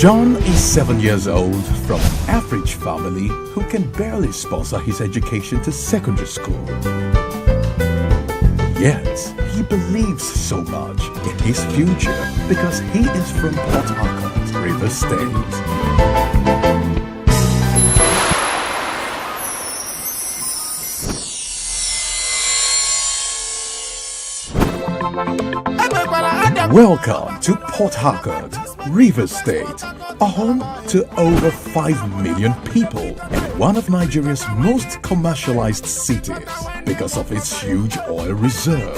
John is 7 years old from an average family who can barely sponsor his education to secondary school. Yet, he believes so much in his future because he is from Port Harcourt, Rivers State. Welcome to Port Harcourt, Rivers State, a home to over 5 million people and one of Nigeria's most commercialized cities because of its huge oil reserve.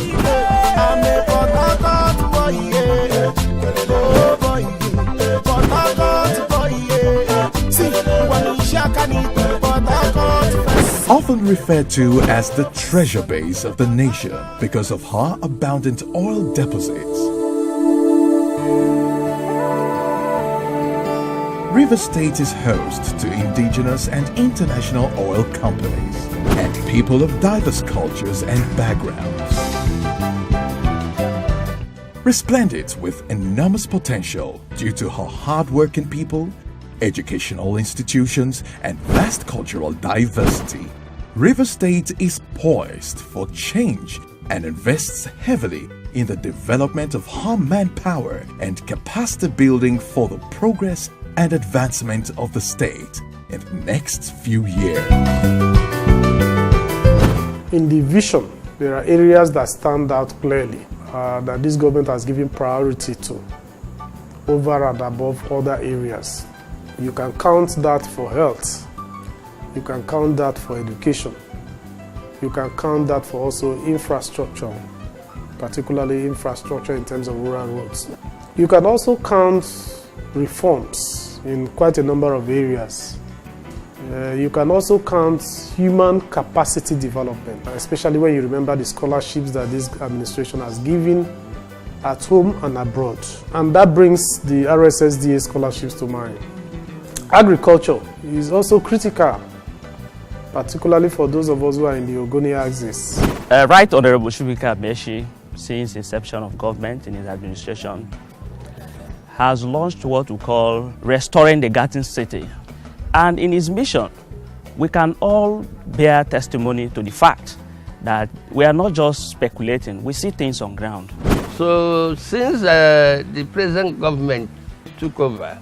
Often referred to as the treasure base of the nation because of her abundant oil deposits. Rivers State is host to indigenous and international oil companies and people of diverse cultures and backgrounds. Resplendent with enormous potential due to her hard-working people, educational institutions, and vast cultural diversity, Rivers State is poised for change and invests heavily in the development of her manpower and capacity building for the progress and advancement of the state in the next few years. In the vision, there are areas that stand out clearly that this government has given priority to over and above other areas. You can count that for health, you can count that for education, you can count that for also infrastructure, particularly infrastructure in terms of rural roads. You can also count reforms in quite a number of areas. You can also count human capacity development, especially when you remember the scholarships that this administration has given at home and abroad. And that brings the RSSDA scholarships to mind. Agriculture is also critical, particularly for those of us who are in the Ogoni axis. Right Honorable Chibuike Amaechi, since inception of government in his administration, has launched what we call Restoring the Garden City. And in his mission, we can all bear testimony to the fact that we are not just speculating, we see things on ground. So since the present government took over,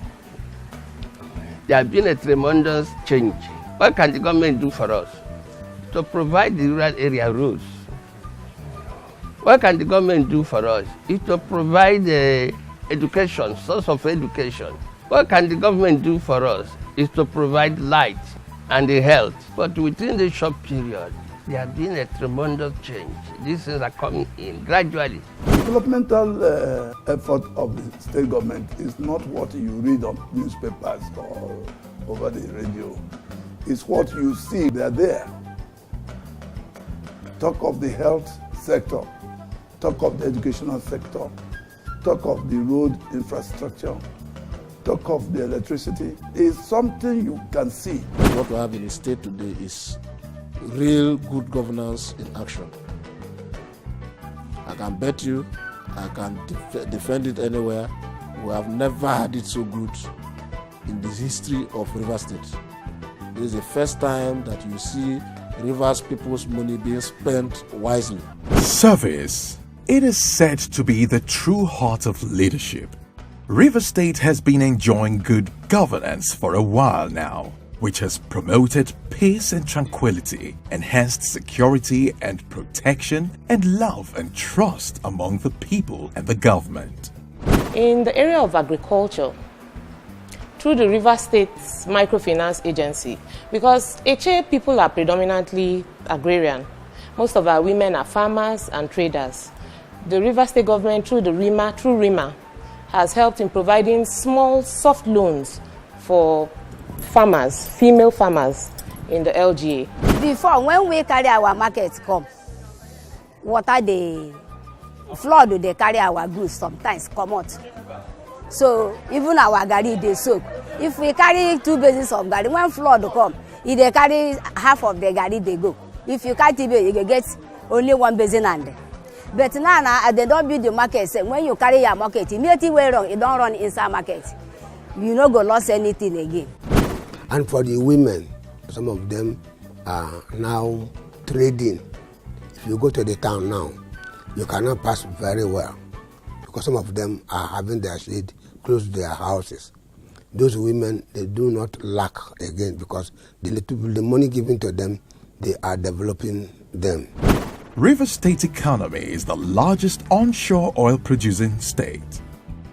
there has been a tremendous change. What can the government do for us? To provide the rural area roads. What can the government do for us? Is to provide education, source of education. What can the government do for us? Is to provide light and the health. But within the short period, there has been a tremendous change. These things are coming in gradually. Developmental effort of the state government is not what you read on newspapers or over the radio. It's what you see, they're there. Talk of the health sector, talk of the educational sector, talk of the road infrastructure, talk of the electricity, is something you can see. What we have in the state today is real good governance in action. I can bet you, I can defend it anywhere. We have never had it so good in the history of Rivers State. This is the first time that you see Rivers people's money being spent wisely. Service. It is said to be the true heart of leadership. Rivers State has been enjoying good governance for a while now, which has promoted peace and tranquility, enhanced security and protection, and love and trust among the people and the government. In the area of agriculture, through the Rivers State Microfinance Agency, because HA people are predominantly agrarian. Most of our women are farmers and traders. The Rivers State government, through RIMA, has helped in providing small, soft loans for farmers, female farmers in the LGA. Before, when we carry our market come, water the flood, they carry our goods sometimes come out. So even our gari they soak. If we carry 2 bases of gari, when flood come, if they carry half of the gari they go. If you can't even, you get only 1 basin and. But now they don't build the market. So when you carry your market, immediately way wrong, you don't run inside market. you no go lose anything again. And for the women, some of them are now trading. If you go to the town now, you cannot pass very well because some of them are having their shade close to their houses. Those women, they do not lack again because the money given to them, they are developing them. Rivers State economy is the largest onshore oil producing state.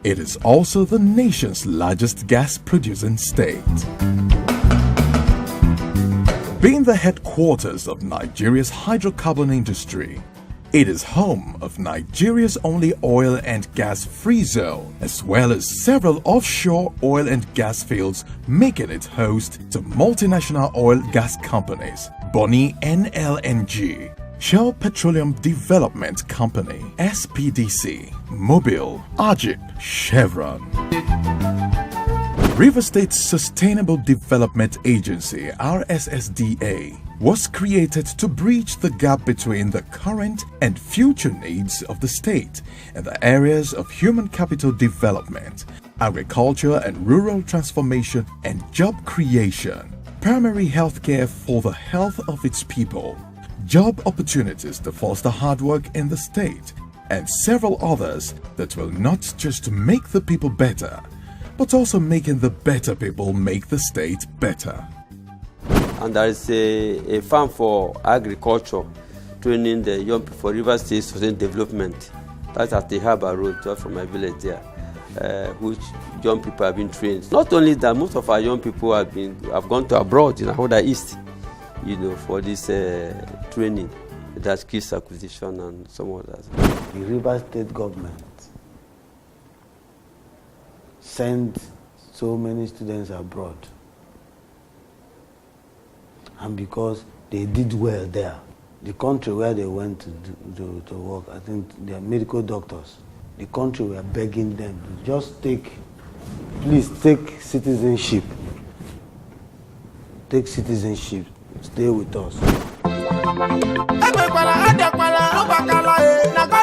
It is also the nation's largest gas producing state. Being the headquarters of Nigeria's hydrocarbon industry, it is home of Nigeria's only oil and gas free zone, as well as several offshore oil and gas fields, making it host to multinational oil gas companies, Bonny NLNG, Shell Petroleum Development Company, SPDC, Mobil, Ajib, Chevron. River State Sustainable Development Agency, RSSDA, was created to bridge the gap between the current and future needs of the state in the areas of human capital development, agriculture and rural transformation and job creation, primary health care for the health of its people, job opportunities to foster hard work in the state, and several others that will not just make the people better, but also making the better people make the state better. And there is a farm for agriculture, training the young people for River State Sustainable Development. That's at the Harbour Road, just from my village there, which young people have been trained. Not only that, most of our young people have gone to abroad in Ahoda East, for this training, that skills acquisition and some others. The River State government sent so many students abroad, and because they did well there, the country where they went to work, I think they are medical doctors, the country were begging them to just please take citizenship, stay with us.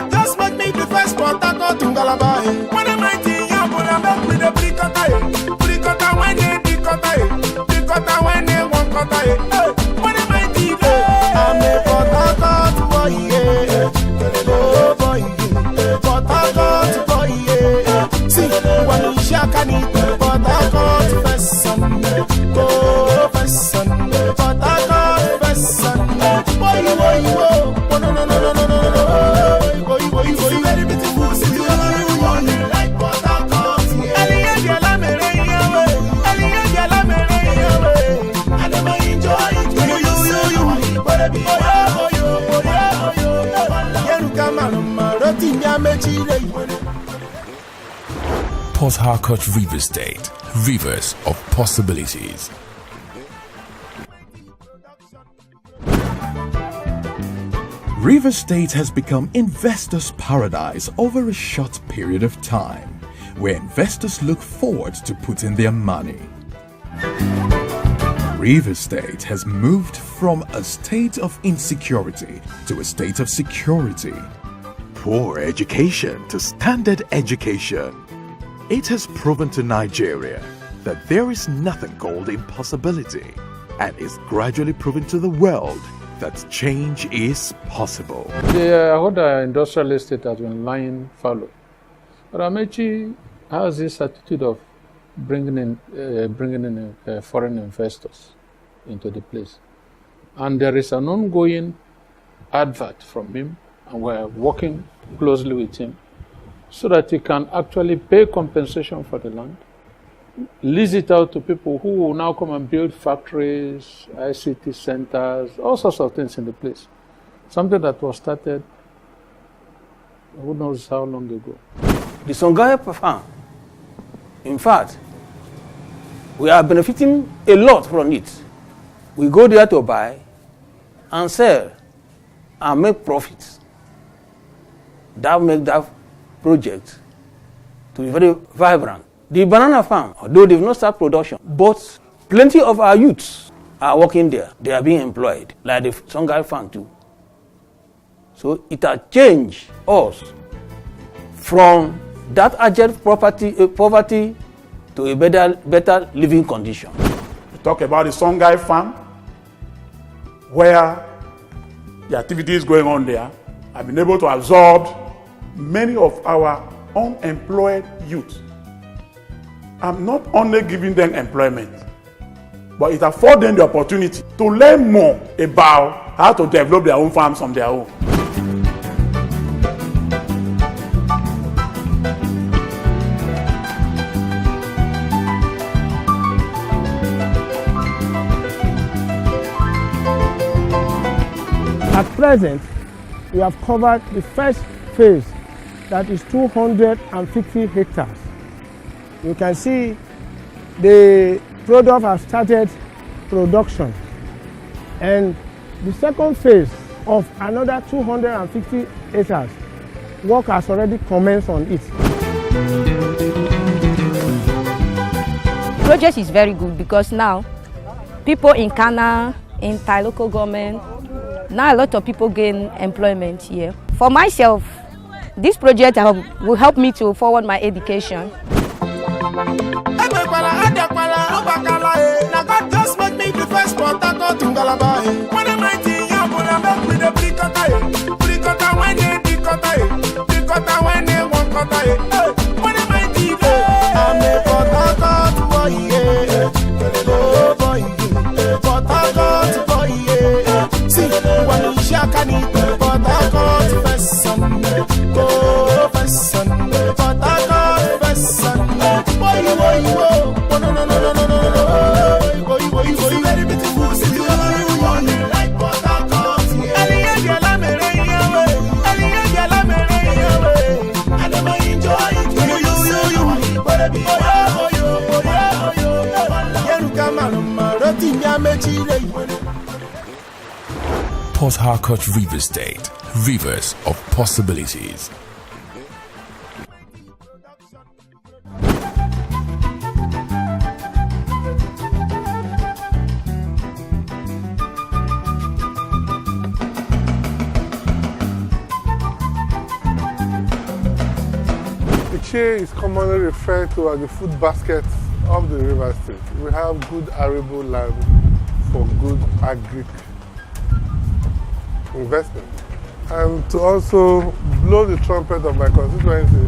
Just make me the first port I go to Galaba. When I'm 19, I'm gonna make me the pre-cutter when they pre-cutter when they won't cutter. When I'm 19, I'm a port boy, oh boy, port boy, see, when you shake and eat, port first son, oh first son, port first son, boy, no. Very beautiful city, like Port Harcourt River State, rivers of possibilities. River State has become investors' paradise over a short period of time, where investors look forward to putting their money. River State has moved from a state of insecurity to a state of security. Poor education to standard education. It has proven to Nigeria that there is nothing called impossibility, and is gradually proving to the world that change is possible. The Ahoda industrial estate has been lying fallow. But Amaechi has this attitude of bringing in foreign investors into the place. And there is an ongoing advert from him, and we're working closely with him so that he can actually pay compensation for the land, lease it out to people who will now come and build factories, ICT centers, all sorts of things in the place. Something that was started, who knows how long ago. The Songhai farm, in fact, we are benefiting a lot from it. We go there to buy and sell and make profits. That makes that project to be very vibrant. The banana farm, although they've not started production, but plenty of our youths are working there. They are being employed, like the Songhai farm too. So it has changed us from that abject poverty to a better living condition. We talk about the Songhai farm, where the activities going on there have been able to absorb many of our unemployed youth. I'm not only giving them employment, but it affords them the opportunity to learn more about how to develop their own farms on their own. At present, we have covered the first phase, that is 250 hectares. You can see the product has started production, and the second phase of another 250 hectares, work has already commenced on it. The project is very good because now people in Ghana, in Thai local government, now a lot of people gain employment here. For myself, this project will help me to forward my education. Just make me the first to when I'm 19 years old, I'm back with a pre-cutter when they pre-cutter when they want cutter. When I'm 19 I'm a cutter boy, yeah. Oh boy, cutter boy, yeah. See, when you shake a knee, cutter first son, go first son, cutter first son. Boy, very beautiful city. Like I never enjoy it. Port Harcourt River State, rivers of possibilities. Decay is commonly referred to as the food basket of the river state. We have good arable land for good agric investment. And to also blow the trumpet of my constituency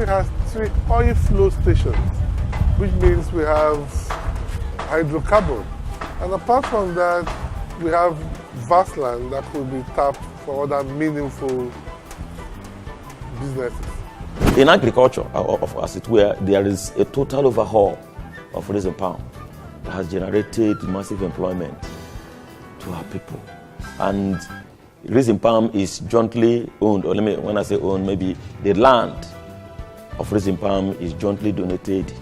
has 3 oil flow stations, which means we have hydrocarbon. And apart from that, we have vast land that could be tapped for other meaningful businesses. In agriculture, as it were, there is a total overhaul of raising palm that has generated massive employment to our people. And raising palm is jointly owned, or when I say owned, maybe the land of raising palm is jointly donated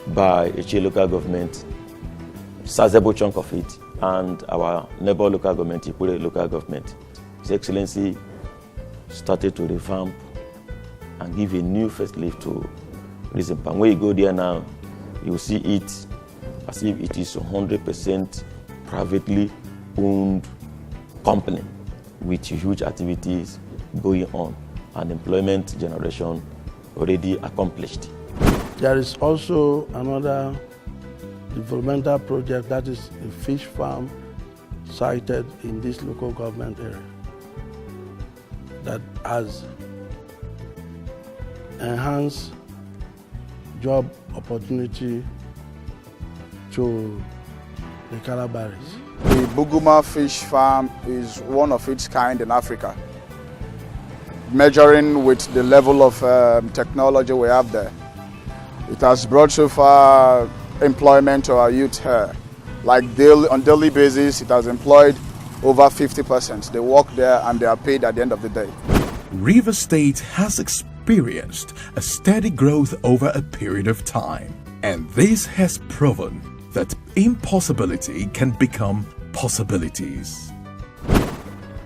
by a local government, sizable chunk of it, and our neighbor local government, Ikure local government. His Excellency started to revamp and give a new first leaf to raising palm. When you go there now, you will see it as if it is 100% privately owned company with huge activities going on and employment generation already accomplished. There is also another developmental project, that is a fish farm sited in this local government area that has enhanced job opportunity to the Calabaris. The Buguma fish farm is one of its kind in Africa, measuring with the level of technology we have there. It has brought so far employment to our youth here. Like on daily basis, it has employed over 50%. They work there and they are paid at the end of the day. River State has experienced a steady growth over a period of time, and this has proven that impossibility can become possibilities.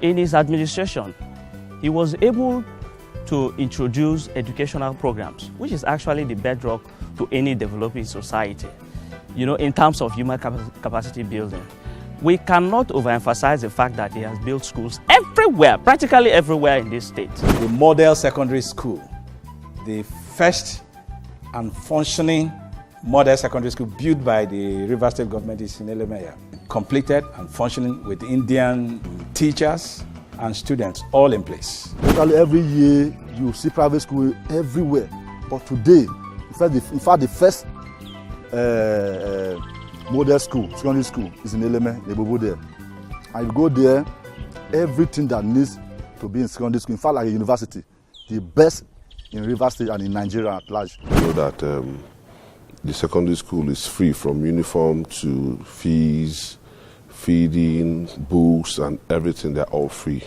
In his administration, he was able to introduce educational programs, which is actually the bedrock to any developing society, in terms of human capacity building. We cannot overemphasize the fact that he has built schools everywhere, practically everywhere in this state. The model secondary school, the first and functioning model secondary school built by the Rivers State government is in Elemeya, completed and functioning with Indian teachers and students all in place. Literally every year you see private school everywhere, but today, in fact the first model school, secondary school is in Eleme, Lebobo there. And you go there, everything that needs to be in secondary school, in fact like a university, the best in Rivers State and in Nigeria at large. You know that the secondary school is free from uniform to fees, feeding, books and everything, they're all free.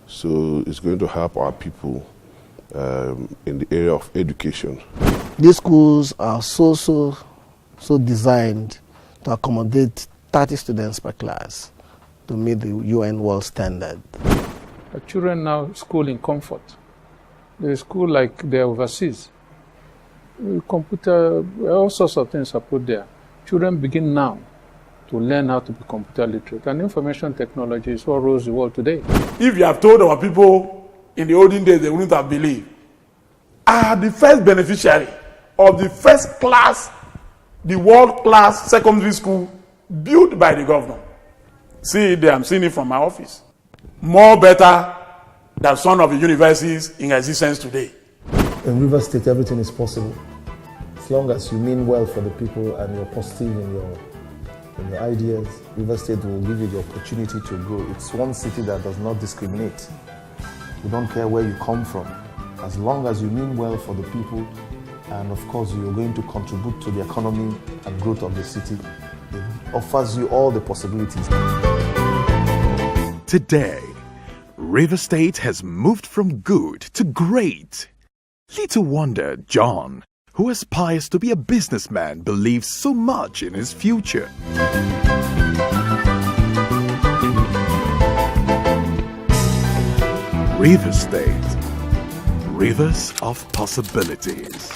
So it's going to help our people in the area of education. These schools are so designed to accommodate 30 students per class to meet the UN World Standard. The children now school in comfort. They school like they're overseas. Computer, all sorts of things are put there. Children begin now to learn how to be computer literate. And information technology is what rules the world today. If you have told our people in the olden days, they wouldn't have believed. I am the first beneficiary of the first class, the world-class secondary school built by the governor. See it there, I'm seeing it from my office. More better than some of the universities in existence today. In Rivers State, everything is possible. As long as you mean well for the people and you're positive in your ideas, Rivers State will give you the opportunity to grow. It's one city that does not discriminate. We don't care where you come from. As long as you mean well for the people, and of course you're going to contribute to the economy and growth of the city, it offers you all the possibilities. Today, Rivers State has moved from good to great. Little wonder John, who aspires to be a businessman, believes so much in his future. Rivers State, rivers of possibilities.